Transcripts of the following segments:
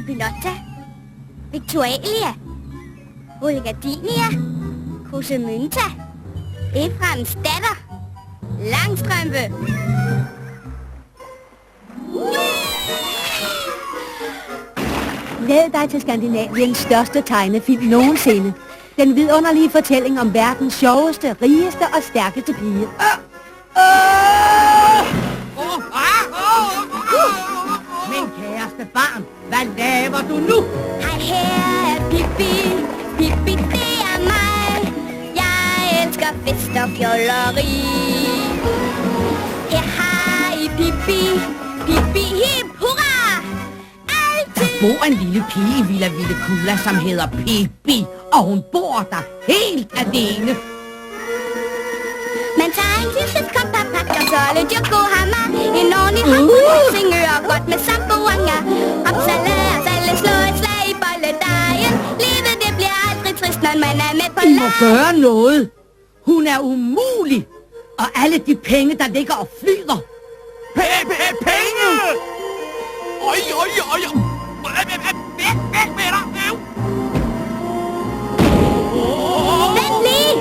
Pippilotta, Victualia, Olgadinia, Kosemynta, Efraims datter, Langstrømpe. Glæd dig til Skandinaviens største tegnefilm nogensinde. Den vidunderlige fortælling om verdens sjoveste, rigeste og stærkeste pige. Men kæreste barn, hvad laver du nu? Hej, her er Pippi. Pippi, det er mig. Jeg elsker fest og fjolleri. Her har I Pippi. Pippi, hip, hurra! Altid. Der bor en lille pige i Villa Villekulla, som hedder Pippi, og hun bor der helt alene. Man tager en lille kop af pakker, så lidt yokohama. En ordentlig håndfuld singør godt med samboanger. Opsalade og salge, slå et slag i bolledejen. Livet det bliver aldrig trist, når man er med på I må leg. gøre noget. Hun er umulig. Og alle de penge, der ligger og flyder. Penge! Oj, oj, oj! Væk med dig! Vent lige!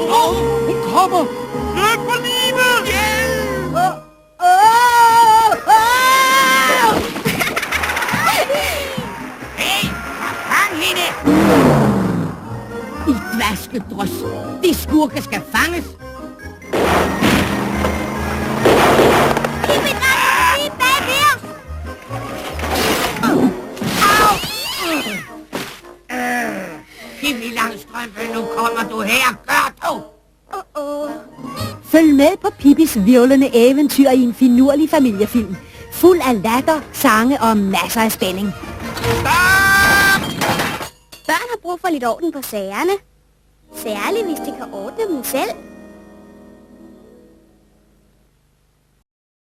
Hun kommer! Løb for livet! Hjælp! Hey! Fang hende! I dvaskedrøs. De skurke skal fanges. Pippi, drej lige bag ved os! Pippi Langstrømpe, nu kommer du her. Gør du! Følg med på Pippis hvirvlende eventyr i en finurlig familiefilm. Fuld af latter, sange og masser af spænding. Børn har brug for lidt orden på sagerne. Særligt hvis de kan ordne dem selv.